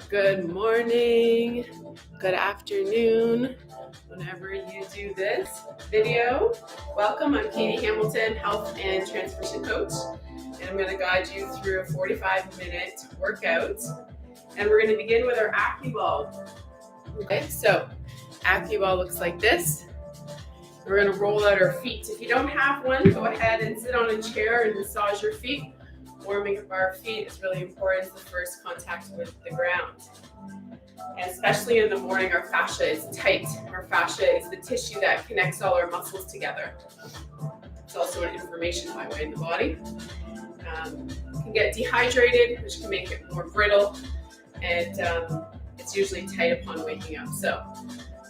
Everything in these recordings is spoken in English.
Good morning, good afternoon, whenever you do this video. Welcome, I'm Katie Hamilton, Health and Transformation Coach, and I'm going to guide you through a 45-minute workout. And we're going to begin with our AccuBall. Okay, so AccuBall looks like this. We're going to roll out our feet. If you don't have one, go ahead and sit on a chair and massage your feet. Warming up our feet is really important. It's the first contact with the ground. And especially in the morning, our fascia is tight. Our fascia is the tissue that connects all our muscles together. It's also an information highway in the body. You can get dehydrated, which can make it more brittle, and it's usually tight upon waking up. So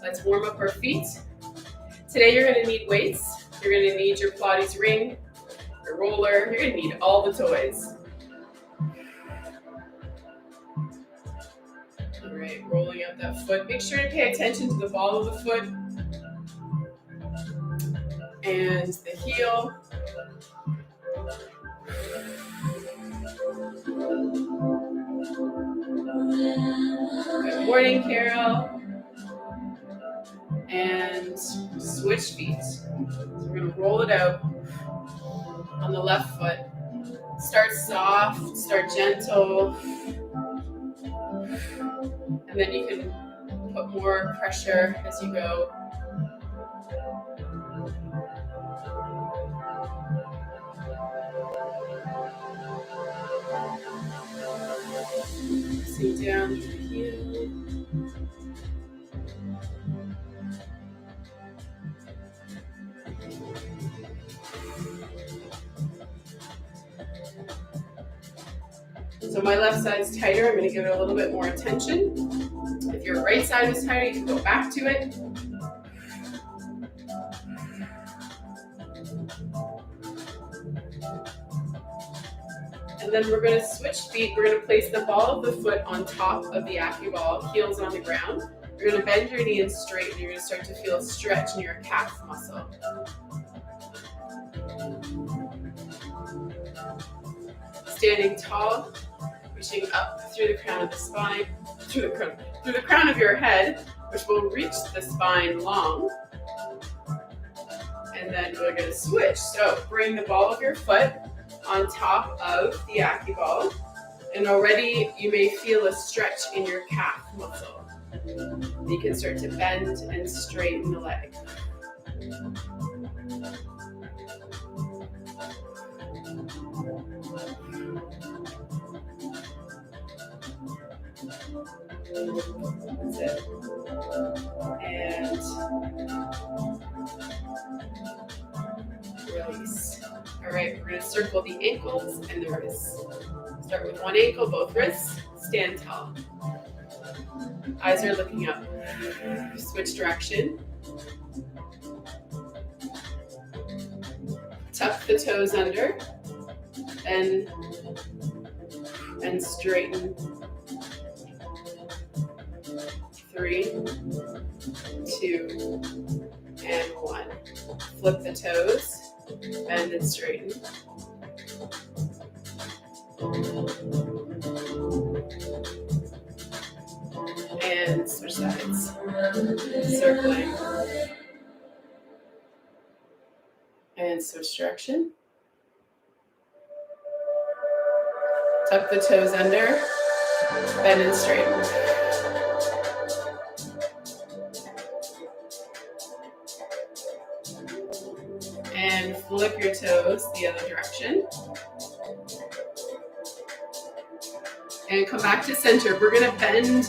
let's warm up our feet. Today you're going to need weights. You're going to need your Pilates ring, your roller. You're going to need all the toys. All right, rolling out that foot. Make sure to pay attention to the ball of the foot and the heel. Good morning, Carol. And switch feet. So we're going to roll it out on the left foot. Start soft, start gentle, and then you can put more pressure as you go. Pressing down through the heel. So my left side's tighter. I'm going to give it a little bit more attention. If your right side was tighter, you can go back to it. And then we're going to switch feet. We're going to place the ball of the foot on top of the AccuBall, heels on the ground. You're going to bend your knee and straighten. You're going to start to feel a stretch in your calf muscle. Standing tall, reaching up through the crown of the spine, through the crown of your head, which will reach the spine long. And then we're going to switch. So bring the ball of your foot on top of the AccuBall, and already you may feel a stretch in your calf muscle. You can start to bend and straighten the leg. That's it. And release. All right, we're going to circle the ankles and the wrists. Start with one ankle, both wrists. Stand tall. Eyes are looking up. Switch direction. Tuck the toes under. Bend and straighten. 3, 2, and 1. Flip the toes, bend and straighten. And switch sides. Circling. And switch direction. Tuck the toes under, bend and straighten. And flip your toes the other direction. And come back to center. We're going to bend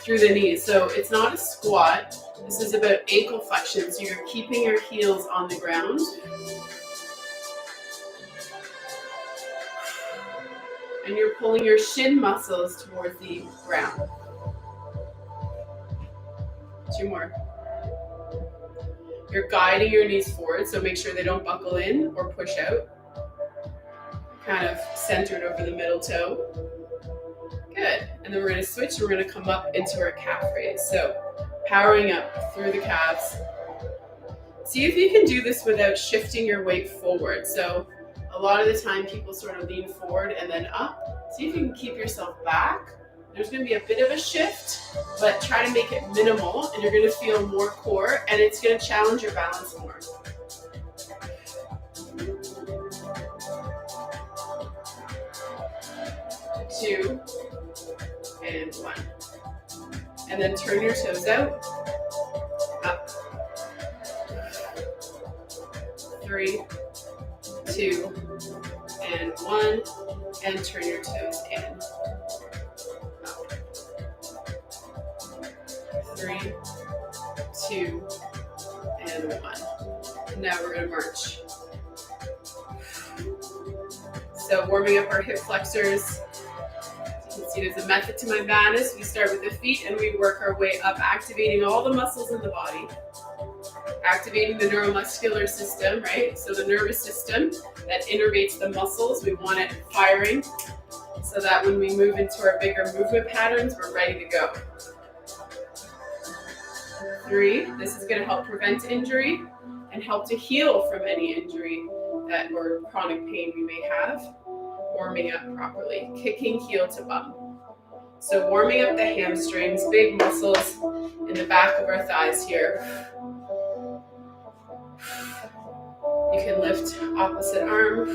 through the knees. So it's not a squat. This is about ankle flexion. So you're keeping your heels on the ground. And you're pulling your shin muscles towards the ground. 2 more. You're guiding your knees forward, so make sure they don't buckle in or push out. Kind of centered over the middle toe. Good. And then we're going to switch. We're going to come up into our calf raise. So powering up through the calves. See if you can do this without shifting your weight forward. So a lot of the time people sort of lean forward and then up. See if you can keep yourself back There's going to be a bit of a shift, but try to make it minimal, and you're going to feel more core, and it's going to challenge your balance more. 2, and 1. And then turn your toes out, up. 3, 2, and 1, and turn your toes in. Up. 3, 2, and 1. And now we're going to march. So warming up our hip flexors. You can see there's a method to my madness. We start with the feet and we work our way up, activating all the muscles in the body. Activating the neuromuscular system, right? So the nervous system that innervates the muscles, we want it firing so that when we move into our bigger movement patterns, we're ready to go. 3, this is going to help prevent injury and help to heal from any injury or chronic pain we may have. Warming up properly, kicking heel to bum. So warming up the hamstrings, big muscles in the back of our thighs here. You can lift opposite arm.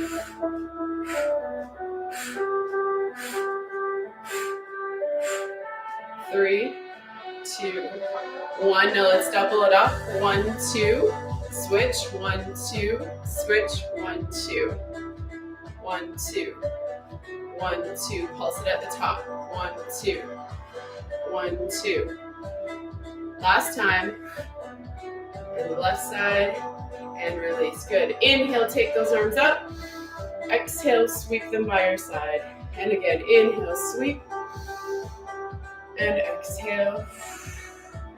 3, 2, 1. Now let's double it up. 1, 2, switch. 1, 2, switch. 1, 2. 1, 2. 1, 2. Pulse it at the top. 1, 2. 1, 2. Last time. And the left side. And release. Good. Inhale, take those arms up. Exhale, sweep them by your side. And again, inhale, sweep. And exhale.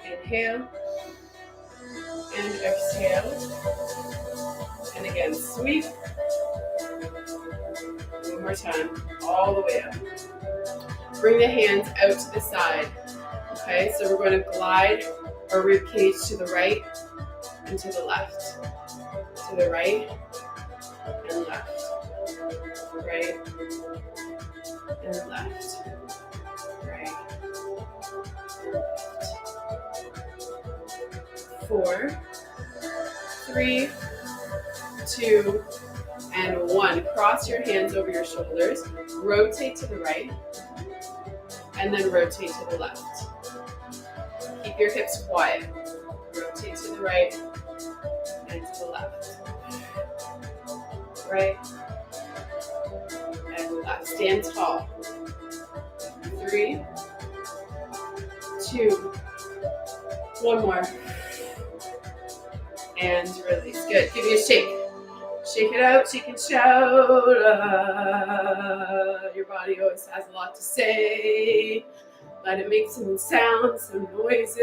Inhale. And exhale. And again, sweep. One more time. All the way up. Bring the hands out to the side. Okay, so we're going to glide our rib cage to the right and to the left. To the right and left. Right and left. Right. 4, 3, 2, and 1. Cross your hands over your shoulders. Rotate to the right. And then rotate to the left. Keep your hips quiet. Rotate to the right and to the left. Right and left. Stand tall. 3, 2, 1 more. And release. Good. Give me a shake. Shake it out, shake and shout. Your body always has a lot to say. Let it make some sounds, some noises.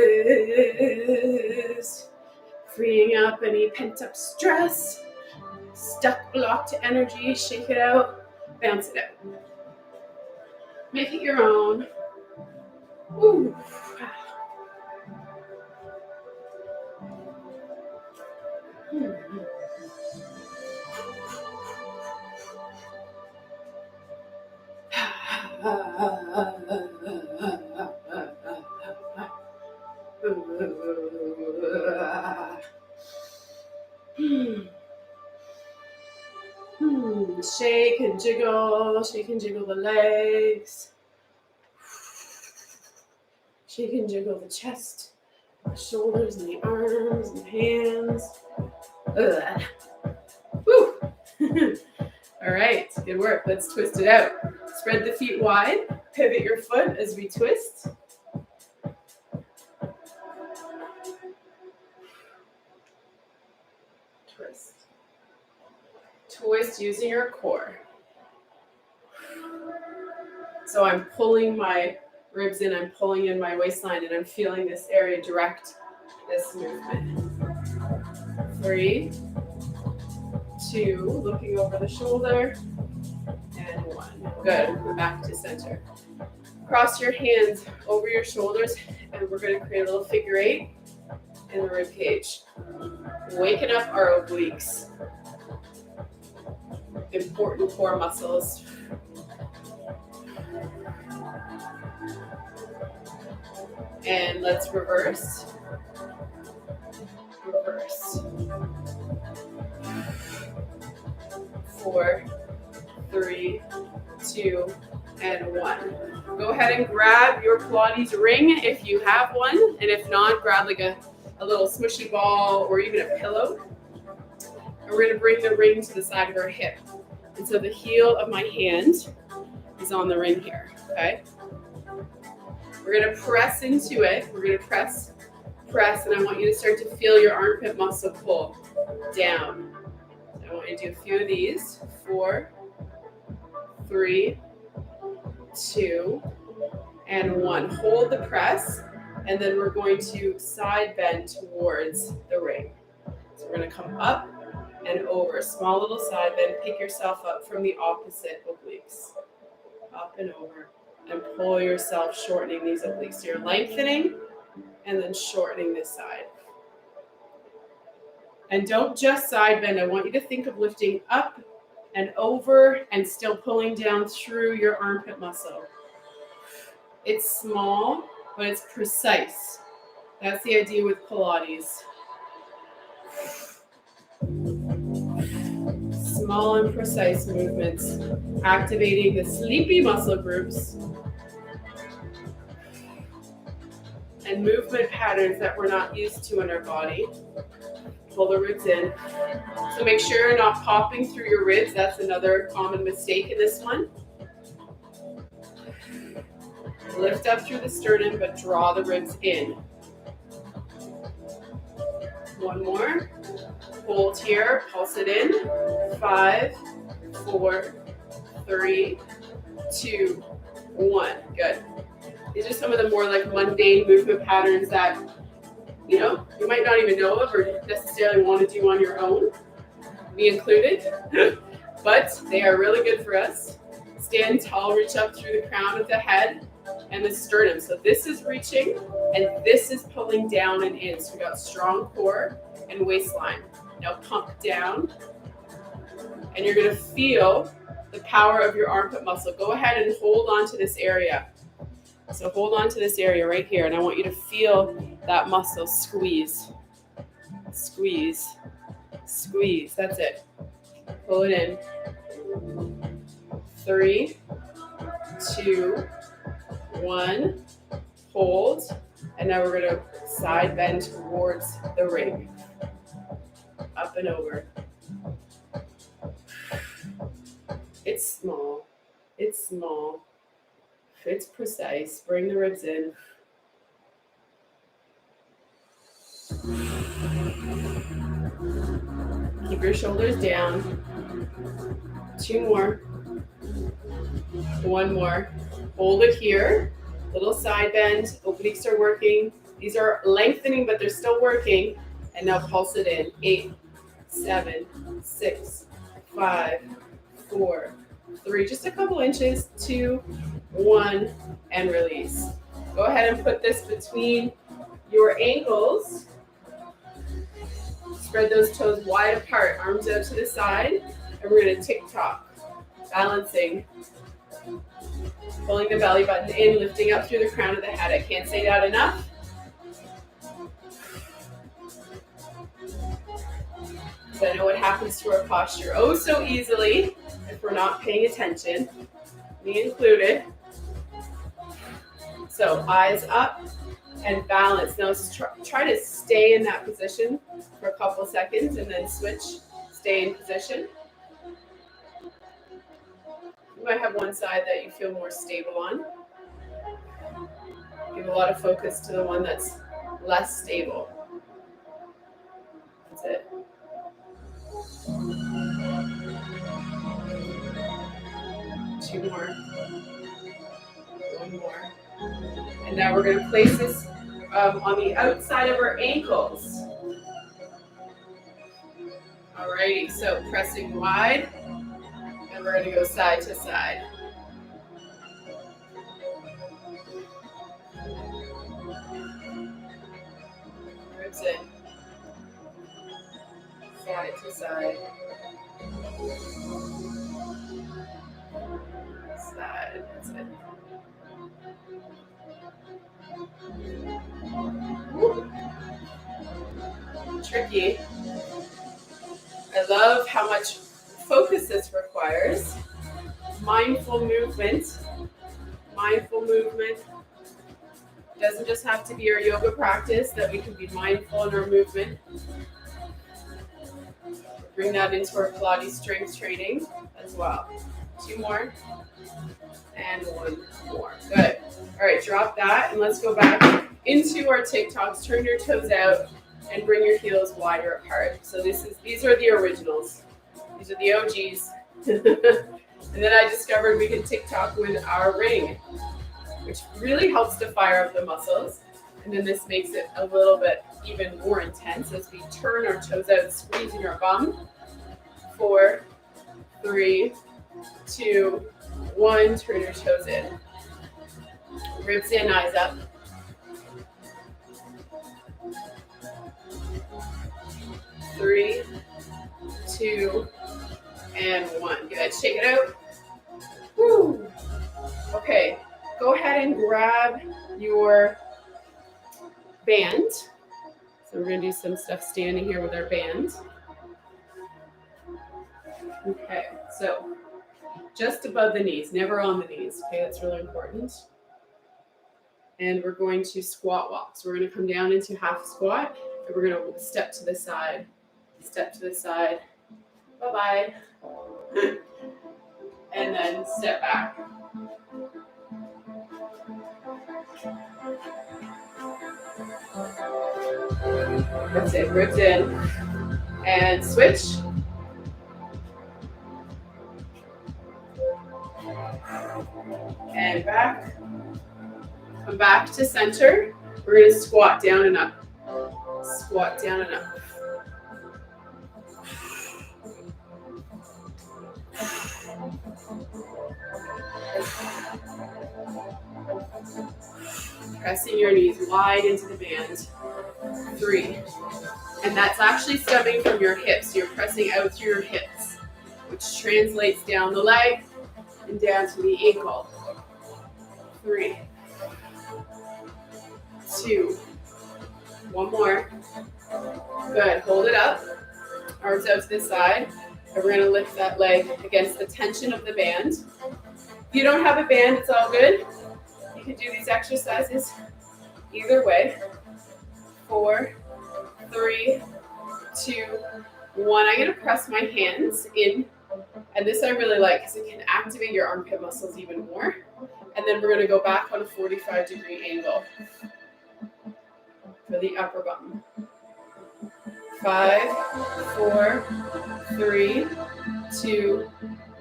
Freeing up any pent-up stress. Stuck, blocked energy. Shake it out. Bounce it out. Make it your own. Ooh. Shake and jiggle the legs. Shake and jiggle the chest, the shoulders and the arms and the hands. Woo! All right, good work. Let's twist it out. Spread the feet wide. Pivot your foot as we twist. Twist. Twist using your core. So I'm pulling my ribs in, I'm pulling in my waistline, and I'm feeling this area direct this movement. 3, 2, looking over the shoulder, and 1. Good. We're back to center. Cross your hands over your shoulders, and we're going to create a little figure 8 in the rib cage. Waking up our obliques. Important core muscles. And let's reverse. Reverse. 4, 3, 2, and 1. Go ahead and grab your Pilates ring if you have one, and if not, grab like a little smushy ball or even a pillow. And we're gonna bring the ring to the side of our hip. And so the heel of my hand is on the ring here, okay? We're gonna press into it. We're gonna press, and I want you to start to feel your armpit muscle pull down. I want you to do a few of these. 4, 3, 2, and 1. Hold the press, and then we're going to side bend towards the ring. So we're going to come up and over. Small little side bend. Pick yourself up from the opposite obliques. Up and over. And pull yourself, shortening these obliques. So you're lengthening and then shortening this side. And don't just side bend. I want you to think of lifting up and over and still pulling down through your armpit muscle. It's small, but it's precise. That's the idea with Pilates. Small and precise movements, activating the sleepy muscle groups and movement patterns that we're not used to in our body. Pull the ribs in. So make sure you're not popping through your ribs. That's another common mistake in this one. Lift up through the sternum, but draw the ribs in. One more. Hold here, pulse it in. 5, 4, 3, 2, 1. Good. These are some of the more like mundane movement patterns that you might not even know of or necessarily want to do on your own, me included, but they are really good for us. Stand tall, reach up through the crown of the head and the sternum. So this is reaching and this is pulling down and in. So we got strong core and waistline. Now pump down and you're going to feel the power of your armpit muscle. Go ahead and hold on to this area. So hold on to this area right here, and I want you to feel that muscle squeeze. Squeeze. Squeeze. That's it. Pull it in. 3, 2, 1. Hold. And now we're going to side bend towards the ring. Up and over. It's small. It's small. It's precise. Bring the ribs in. Keep your shoulders down. 2 more. 1 more. Hold it here. Little side bend. Obliques are working. These are lengthening, but they're still working. And now pulse it in. 8, 7, 6, 5, 4, 3. Just a couple inches. 2, 1, and release. Go ahead and put this between your ankles. Spread those toes wide apart, arms out to the side, and we're going to tick-tock, balancing, pulling the belly button in, lifting up through the crown of the head. I can't say that enough. So I know what happens to our posture oh so easily if we're not paying attention, me included. So eyes up and balance. Now try to stay in that position for a couple seconds and then switch, stay in position. You might have one side that you feel more stable on. Give a lot of focus to the one that's less stable. That's it. Two more. One more. And now we're going to place this on the outside of our ankles. Alrighty, so pressing wide, and we're going to go side to side. Ribs in. Side to side. Side, that's it. Tricky. I love how much focus this requires. Mindful movement. Mindful movement doesn't just have to be our yoga practice, that we can be mindful in our movement. Bring that into our Pilates strength training as well. 2 more and 1 more. Good. All right, drop that and let's go back into our TikToks. Turn your toes out and bring your heels wider apart. So these are the originals. These are the OGs. And then I discovered we can TikTok with our ring, which really helps to fire up the muscles. And then this makes it a little bit even more intense as we turn our toes out, squeezing our bum. 4, 3, 2, 1. Turn your toes in. Ribs in, eyes up. 3, 2, and 1. Good. Shake it out. Woo. Okay. Go ahead and grab your band. So we're going to do some stuff standing here with our band. Okay. So just above the knees, never on the knees. Okay, that's really important. And we're going to squat walk. So we're going to come down into half squat, and we're going to step to the side. Step to the side. Bye-bye. And then step back. That's it. Ribs in. And switch. And back. Come back to center. We're going to squat down and up. Squat down and up. Pressing your knees wide into the band. 3. And that's actually stemming from your hips. You're pressing out through your hips, which translates down the leg and down to the ankle. 3, 2, 1 more. Good. Hold it up. Arms out to the side. And we're going to lift that leg against the tension of the band. If you don't have a band, it's all good. You can do these exercises either way. 4, 3, 2, 1. I'm going to press my hands in. And this I really like because it can activate your armpit muscles even more. And then we're going to go back on a 45-degree angle for the upper bum. 5, 4, 3, 2,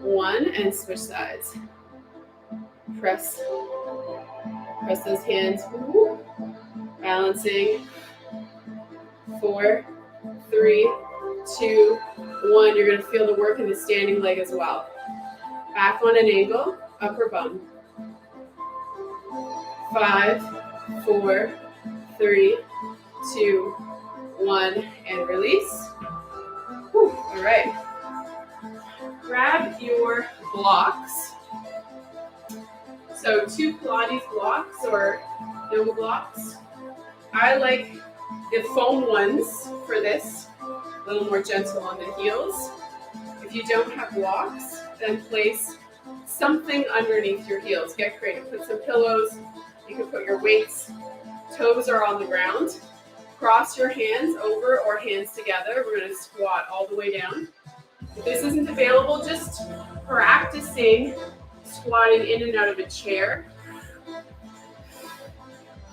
1, and switch sides. Press those hands. Ooh. Balancing. 4, 3, 2, 1. You're going to feel the work in the standing leg as well. Back on an angle, upper bum. 5, 4, 3, 2, 1, and release. Whew. All right. Grab your blocks. So 2 Pilates blocks or yoga blocks. I like the foam ones for this, a little more gentle on the heels. If you don't have blocks, then place something underneath your heels. Get creative. Put some pillows. You can put your weights. Toes are on the ground. Cross your hands over or hands together. We're going to squat all the way down. If this isn't available, just practicing squatting in and out of a chair.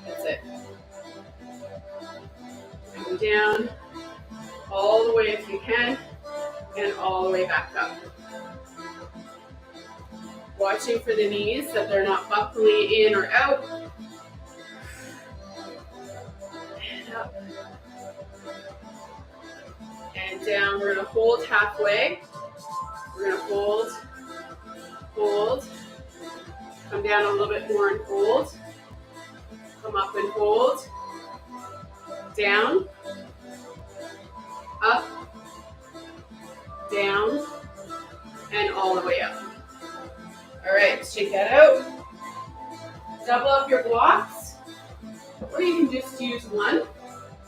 That's it. Come down all the way if you can, and all the way back up. Watching for the knees, that they're not buckling in or out. And up. And down. We're going to hold halfway. We're going to hold. Hold. Come down a little bit more and hold. Come up and hold. Down. Up. Down. And all the way up. All right, shake that out. Double up your blocks, or you can just use one.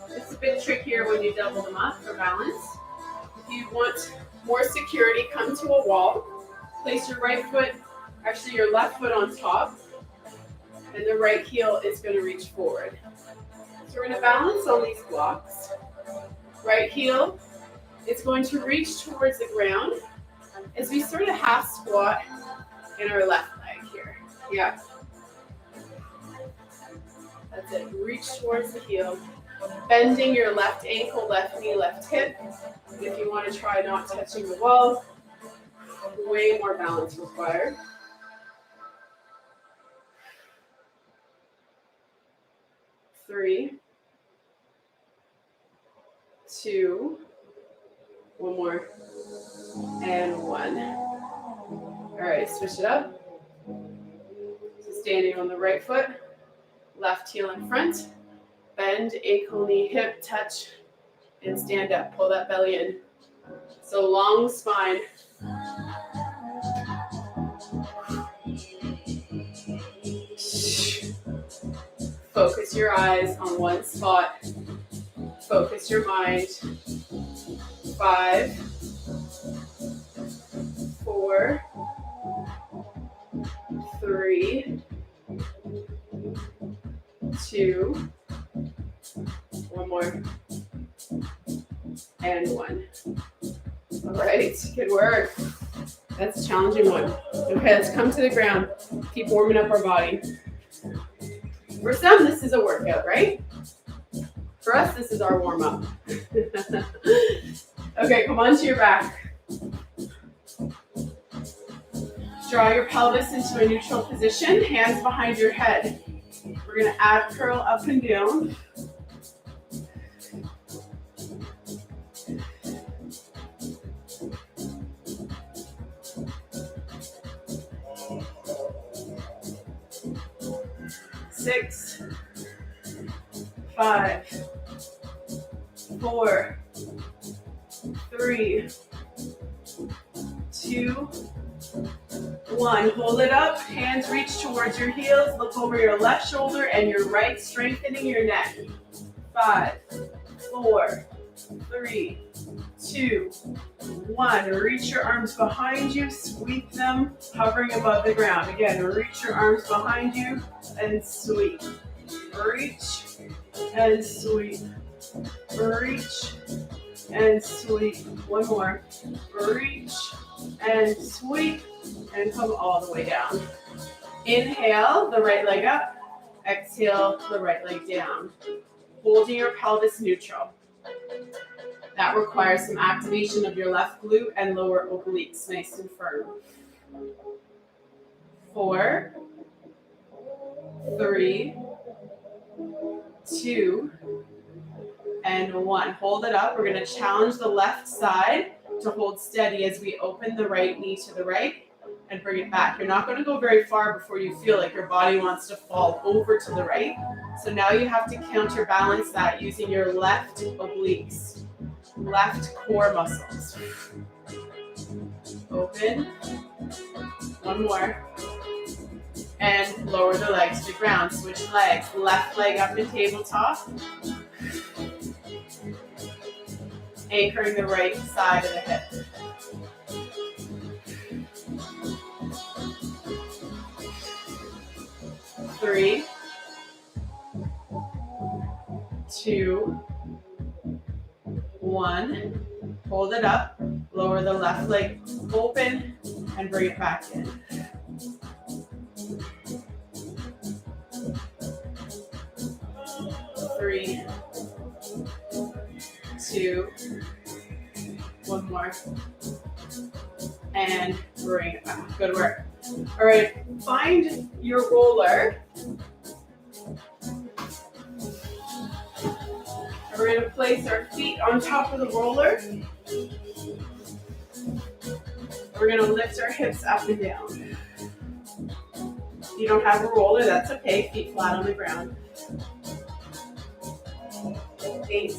It's a bit trickier when you double them up for balance. If you want more security, come to a wall. Place your right foot, actually your left foot on top, and the right heel is going to reach forward. So we're going to balance on these blocks. Right heel is going to reach towards the ground as we sort of half squat in our left leg here. Yeah. That's it. Reach towards the heel. Bending your left ankle, left knee, left hip. If you want to try not touching the wall, way more balance required. Three, two, one more, and one. All right, switch it up. So standing on the right foot, left heel in front, bend, ankle, knee, hip, touch, and stand up. Pull that belly in. So long spine. Focus your eyes on one spot. Focus your mind. 5, 4, 3, 2, one more, and one. All right, good work. That's a challenging one. Okay, let's come to the ground. Keep warming up our body. For some, this is a workout, right? For us, this is our warm-up. Okay, come onto your back. Draw your pelvis into a neutral position, hands behind your head. We're going to ab curl up and down. Six, 5, 4, 3, 2, 1. Hold it up. Hands reach towards your heels. Look over your left shoulder and your right, strengthening your neck. 5, 4, 3, 2, 1. Reach your arms behind you. Sweep them, hovering above the ground. Again, reach your arms behind you and sweep. Reach and sweep. Reach and sweep. One more. Reach and sweep. And come all the way down. Inhale, the right leg up. Exhale, the right leg down. Holding your pelvis neutral. That requires some activation of your left glute and lower obliques, nice and firm. 4, 3, 2, and 1. Hold it up. We're going to challenge the left side to hold steady as we open the right knee to the right and bring it back. You're not going to go very far before you feel like your body wants to fall over to the right. So now you have to counterbalance that using your left obliques, left core muscles. Open. One more. And lower the legs to the ground. Switch legs. Left leg up in tabletop. Anchoring the right side of the hip. 3, 2, 1. Hold it up. Lower the left leg open and bring it back in. 3, 2, one more. And bring it back. Good work. All right, find your roller. We're going to place our feet on top of the roller. We're going to lift our hips up and down. If you don't have a roller, that's okay. Feet flat on the ground. 8,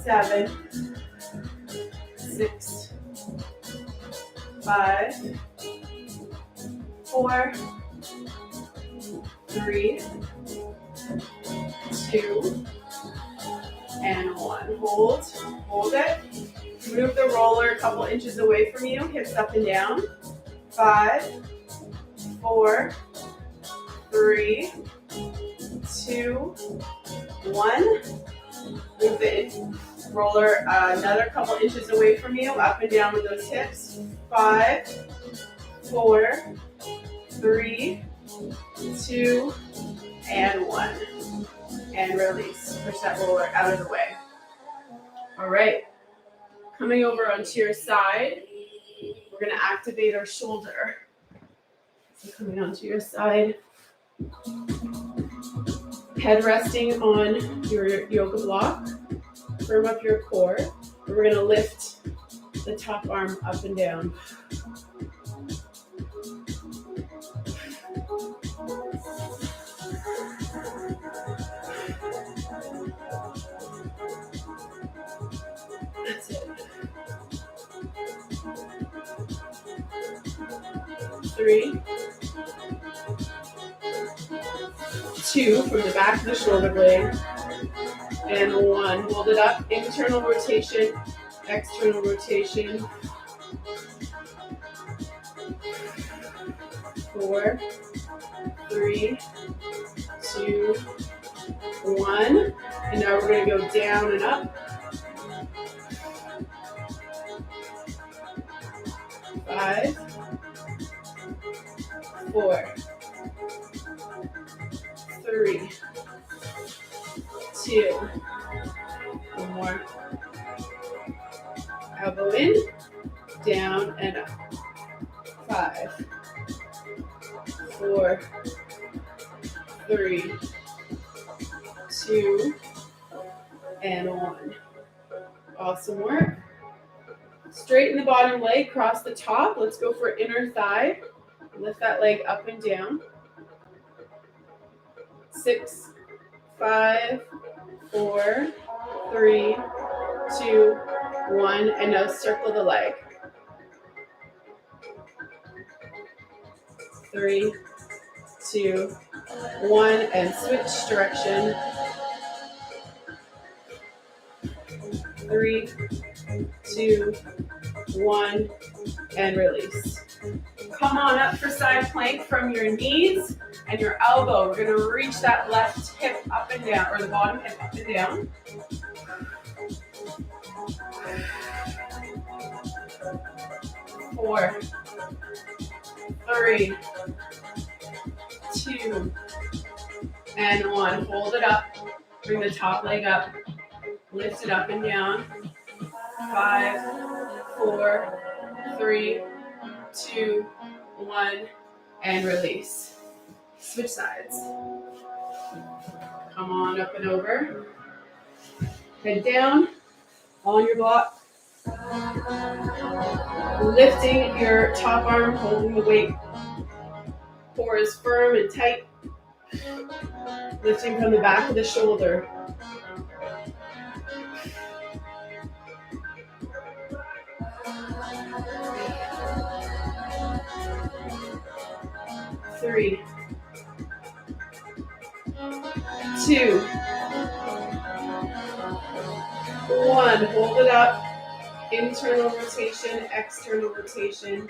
7, 6, 5, 4, 3, 2, and 1. Hold it. Move the roller a couple inches away from you, hips up and down. 5, 4, 3, 2, 1. Move the roller another couple inches away from you, up and down with those hips. 5, 4, 3, 2, and 1. And release. Push that roller out of the way. All right. Coming over onto your side, we're going to activate our shoulder. So coming onto your side, head resting on your yoga block. Firm up your core. We're going to lift the top arm up and down. That's it. 3, 2 from the back of the shoulder blade, and 1. Hold it up. Internal rotation, external rotation. 4, 3, 2, 1. And now we're going to go down and up. 5, 4, 3, 2. One more. Elbow in, down and up. 5, 4, 3, 2, and 1. Awesome work. Straighten the bottom leg, cross the top. Let's go for inner thigh. Lift that leg up and down. 6, 5, 4, 3, 2, 1. And now circle the leg. 3, 2, 1. And switch direction. 3, 2, 1, and release. Come on up for side plank from your knees and your elbow. We're going to reach that left hip up and down, or the bottom hip up and down. 4, 3, 2, and 1. Hold it up. Bring the top leg up. Lift it up and down. 5, 4, 3, 2, 1, and release. Switch sides. Come on up and over. Head down on your block. Lifting your top arm, holding the weight. Core is firm and tight. Lifting from the back of the shoulder. 3, 2, 1. Hold it up. Internal rotation, external rotation.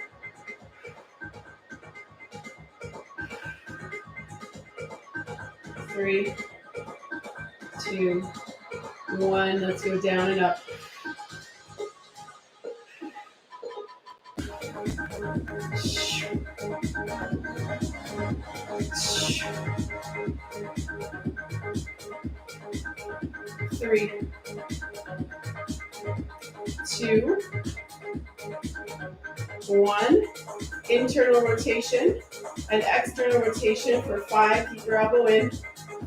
3, 2, 1. Let's go down and up. 3, 2, 1. Internal rotation and external rotation for 5. Keep your elbow in.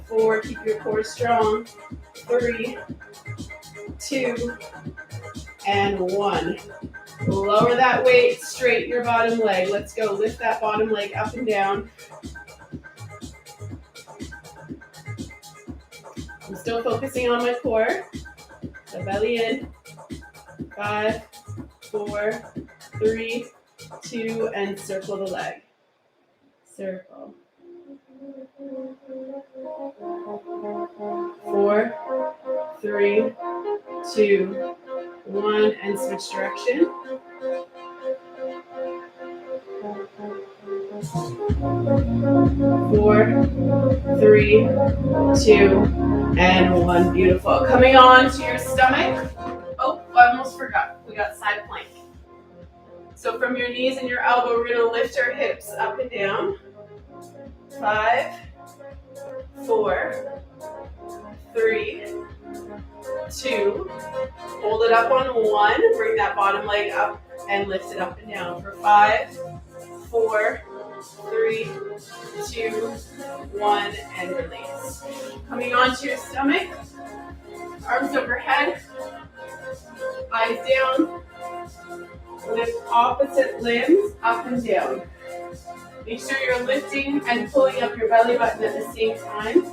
4. Keep your core strong. 3, 2, and 1. Lower that weight. Straighten your bottom leg. Let's go. Lift that bottom leg up and down. I'm still focusing on my core. The belly in. 5, 4, 3, 2, and circle the leg. Circle. 2, 1, and switch direction. 4, 3, 2, and 1. Beautiful. Coming on to your stomach. Oh, I almost forgot. We got side plank. So from your knees and your elbow, we're going to lift our hips up and down. 5, 4, 3, 2. Hold it up on 1. Bring that bottom leg up and lift it up and down for 5, 4, 3, 2, 1, and release. Coming onto your stomach, arms overhead, eyes down. Lift opposite limbs up and down. Make sure you're lifting and pulling up your belly button at the same time.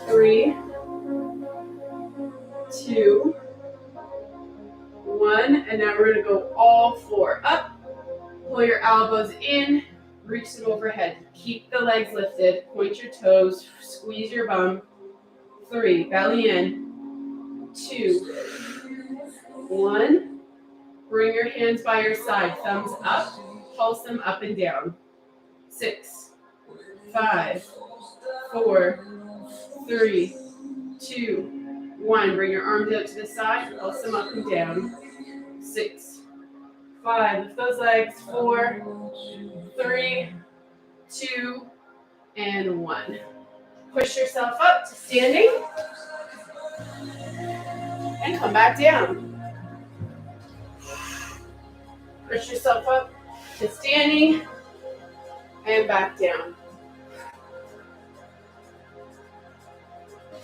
Three, 2, 1, and now we're going to go all 4 up. Pull your elbows in, reach them overhead. Keep the legs lifted, point your toes, squeeze your bum. 3, belly in. 2, 1. Bring your hands by your side, thumbs up, pulse them up and down. 6, 5, 4, 3, 2, 1. Bring your arms out to the side, pulse them up and down. 6, 5. Lift those legs. 4, 3, 2, and 1. Push yourself up to standing and come back down. Push yourself up to standing and back down.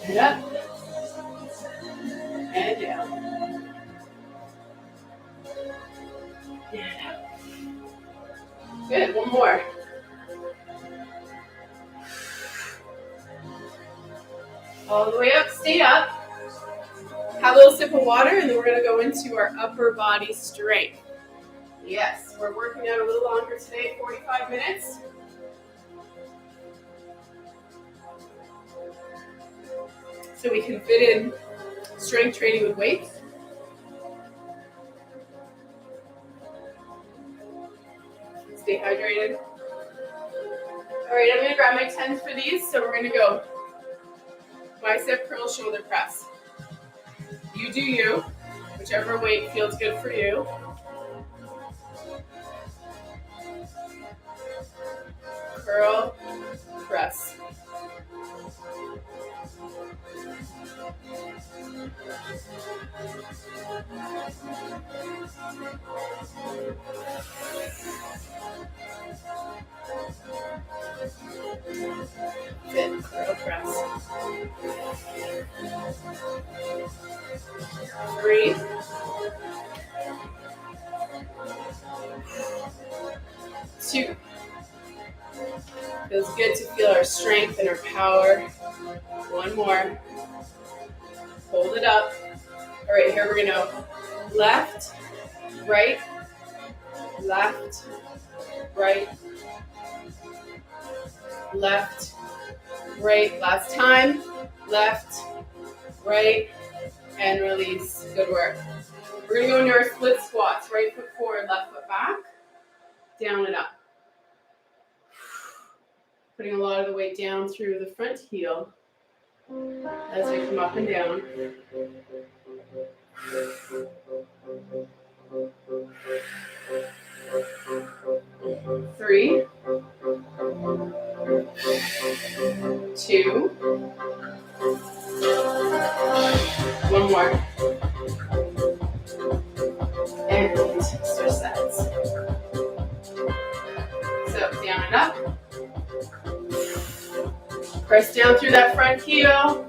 And up and down. And up. Good, one more. All the way up, stay up. Have a little sip of water, and then we're going to go into our upper body strength. Yes, we're working out a little longer today, 45 minutes. So we can fit in strength training with weights. Stay hydrated. All right, I'm going to grab my 10s for these. So we're going to go bicep curl, shoulder press. You do you, whichever weight feels good for you. Curl, press. Good, curl, press. 3, 2. Feels good to feel our strength and our power. 1 more. Hold it up. All right, here we're going to left, right, left, right, left, right. Last time. Left, right, and release. Good work. We're going to go into our split squats. Right foot forward, left foot back, down and up. Putting a lot of the weight down through the front heel as we come up and down. 3, 2, 1 more. And switch sides. So down and up. Press down through that front heel.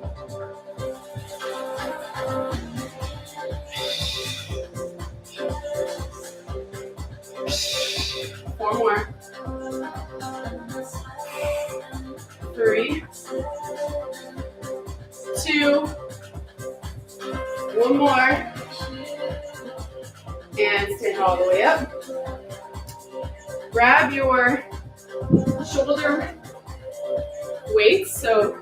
Four more. 3, 2, 1 more. and stand all the way up. Grab your shoulder weights, so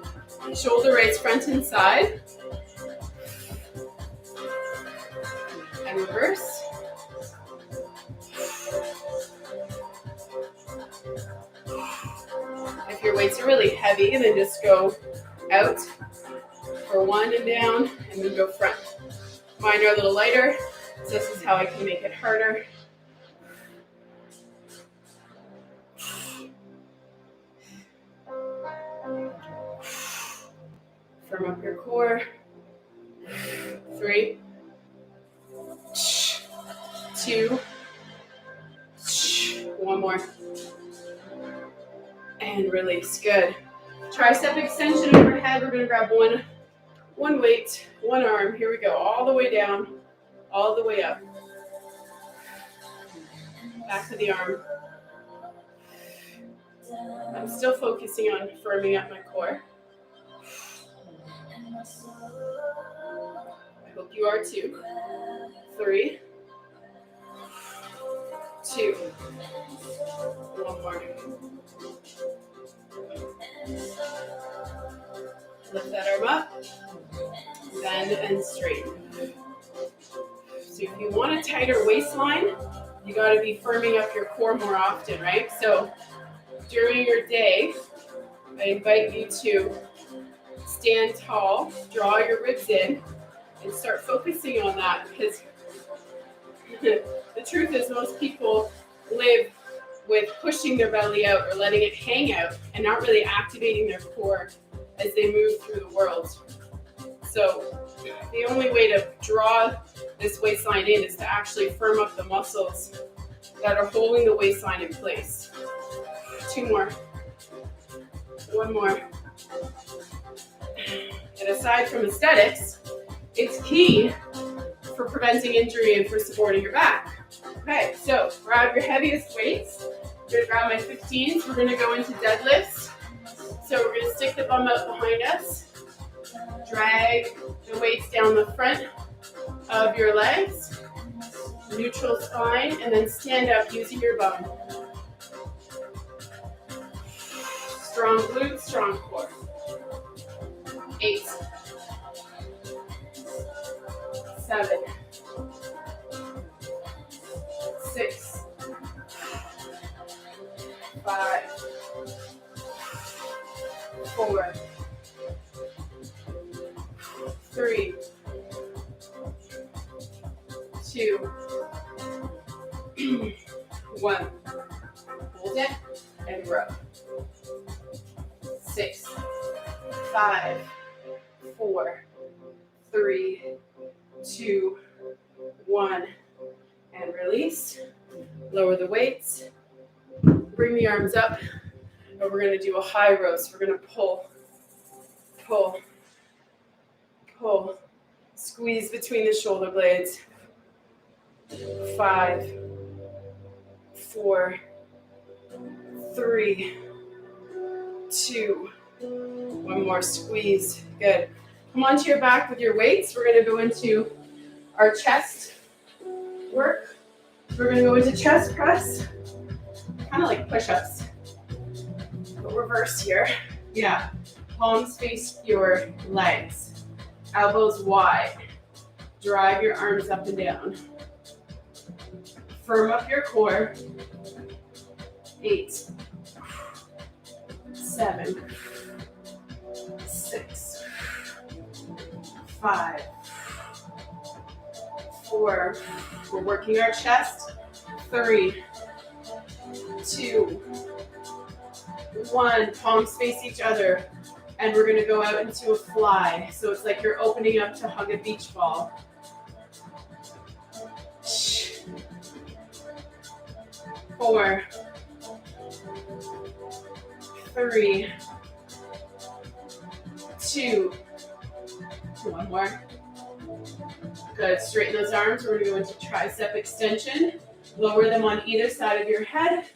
shoulder weights front and side, and reverse. If your weights are really heavy, then just go out for one and down, and then go front. Mine are a little lighter, so this is how I can make it harder. Firm up your core. 3, 2, 1 more. And release. Good. Tricep extension overhead. We're going to grab one weight, one arm. Here we go. All the way down, all the way up. Back to the arm. I'm still focusing on firming up my core. I hope you are too. 3, 2, 1 more. Lift that arm up, bend and straighten. So if you want a tighter waistline, you got to be firming up your core more often, right? So during your day, I invite you to stand tall, draw your ribs in, and start focusing on that, because the truth is most people live with pushing their belly out or letting it hang out and not really activating their core as they move through the world. So the only way to draw this waistline in is to actually firm up the muscles that are holding the waistline in place. 2 more. 1 more. And aside from aesthetics, it's key for preventing injury and for supporting your back. Okay, so grab your heaviest weights. I'm going to grab my 15s. We're going to go into deadlifts. So we're going to stick the bum out behind us. Drag the weights down the front of your legs. Neutral spine, and then stand up using your bum. Strong glutes, strong core. 8, 7, 6, 5, 4, 3, 2, 1. Hold it and grow. 6, 5, 4, 3, 2, 1, and release. Lower the weights. Bring the arms up, and we're going to do a high roast. We're going to pull, pull, pull. Squeeze between the shoulder blades. 5, 4, 3, 2, 1 more squeeze. Good. Come onto your back with your weights. We're going to go into our chest work. We're going to go into chest press, kind of like push-ups. But reverse here. Yeah. Palms face your legs. Elbows wide. Drive your arms up and down. Firm up your core. 8, 7, 6, 5, 4. We're working our chest. 3, 2, 1. Palms face each other. And we're going to go out into a fly. So it's like you're opening up to hug a beach ball. 4, 3, 2, 1 more. Good. Straighten those arms. We're going to go into tricep extension. Lower them on either side of your head.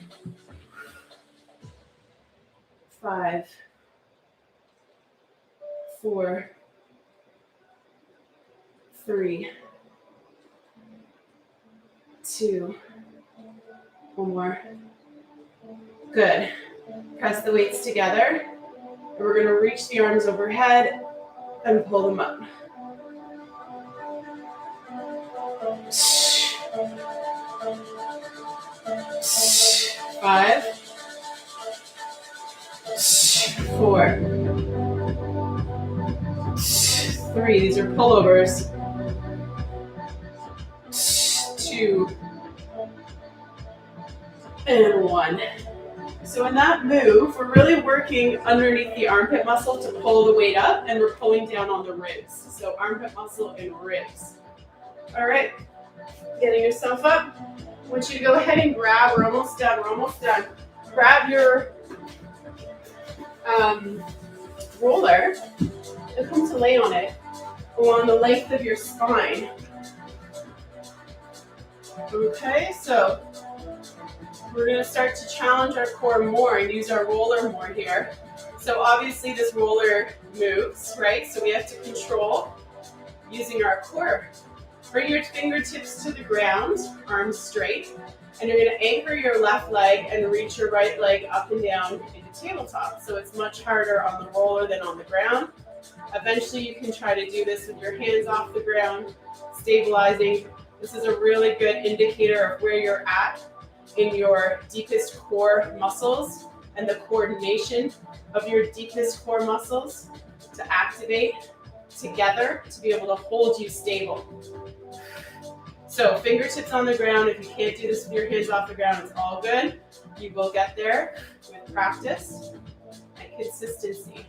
5, 4, 3, 2. One more. Good. Press the weights together. And we're going to reach the arms overhead and pull them up. 5, 4, 3. These are pullovers. 2, and 1. So in that move, we're really working underneath the armpit muscle to pull the weight up, and we're pulling down on the ribs. So armpit muscle and ribs. All right, getting yourself up. I want you to go ahead and grab, we're almost done. Grab your roller and come to lay on it along the length of your spine. Okay, so we're going to start to challenge our core more and use our roller more here. So obviously this roller moves, right? So we have to control using our core. Bring your fingertips to the ground, arms straight, and you're going to anchor your left leg and reach your right leg up and down into tabletop. So it's much harder on the roller than on the ground. Eventually you can try to do this with your hands off the ground, stabilizing. This is a really good indicator of where you're at in your deepest core muscles and the coordination of your deepest core muscles to activate together to be able to hold you stable. So fingertips on the ground. If you can't do this with your hands off the ground, it's all good. You will get there with practice and consistency.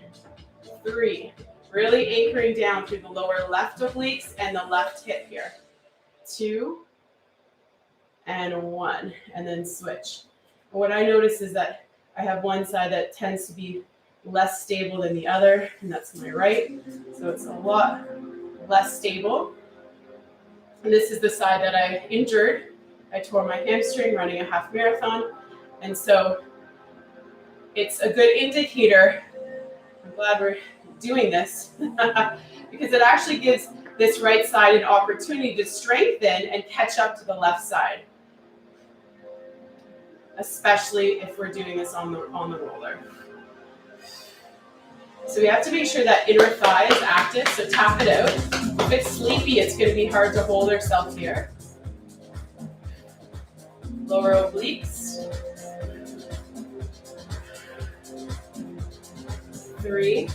3, really anchoring down through the lower left obliques and the left hip here. 2, and 1, and then switch. And what I notice is that I have one side that tends to be less stable than the other, and that's my right. So it's a lot less stable. And this is the side that I injured. I tore my hamstring running a half marathon. And so it's a good indicator. I'm glad we're doing this because it actually gives this right side an opportunity to strengthen and catch up to the left side, especially if we're doing this on the roller. So we have to make sure that inner thigh is active, so tap it out. If it's sleepy, it's going to be hard to hold ourselves here. Lower obliques. 3,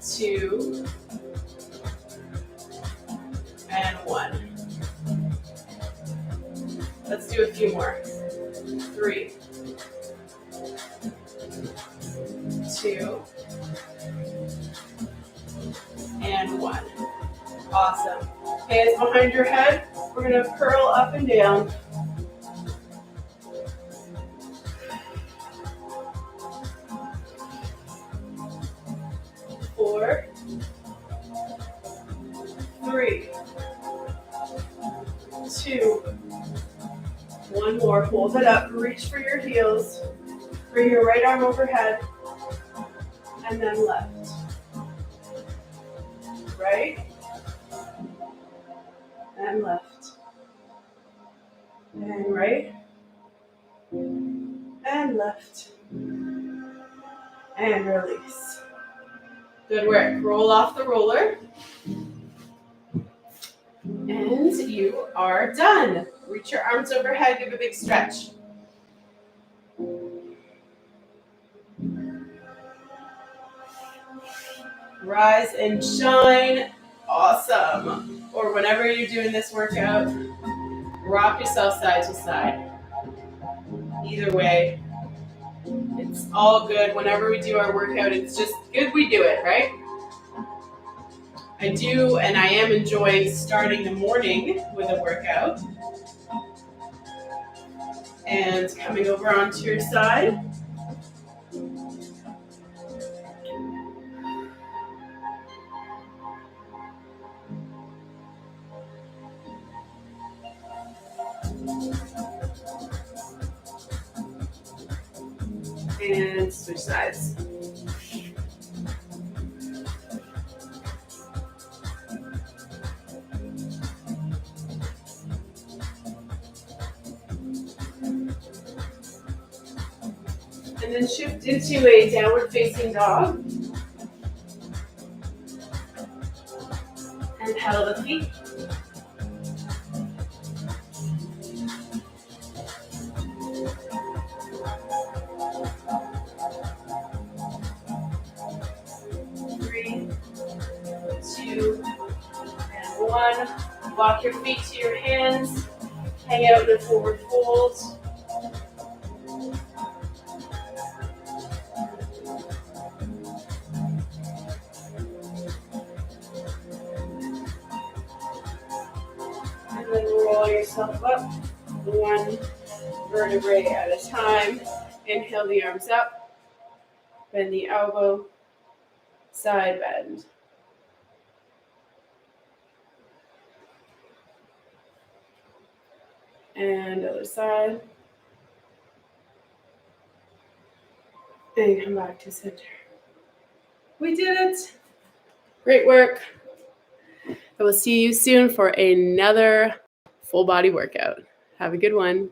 2, and 1. Let's do a few more. 3, 2, and 1. Awesome. Hands behind your head. We're going to curl up and down. 4, 3, 2, 1 more. Hold it up. Reach for your heels. Bring your right arm overhead. And then left. Right. And left. And right. And left. And release. Good work. Roll off the roller. And you are done. Reach your arms overhead. Give a big stretch. Rise and shine. Awesome. Or whenever you're doing this workout, rock yourself side to side. Either way, it's all good. Whenever we do our workout, it's just good we do it, right? I do, and I am enjoying starting the morning with a workout. And coming over onto your side. And switch sides. And then shift into a downward facing dog. And pedal the feet. Three, two, and one. Walk your feet to your hands. Hang out in a forward fold. And then roll yourself up, one vertebrae at a time. Inhale the arms up, bend the elbow, side bend. And other side. And come back to center. We did it. Great work. I will see you soon for another full body workout. Have a good one.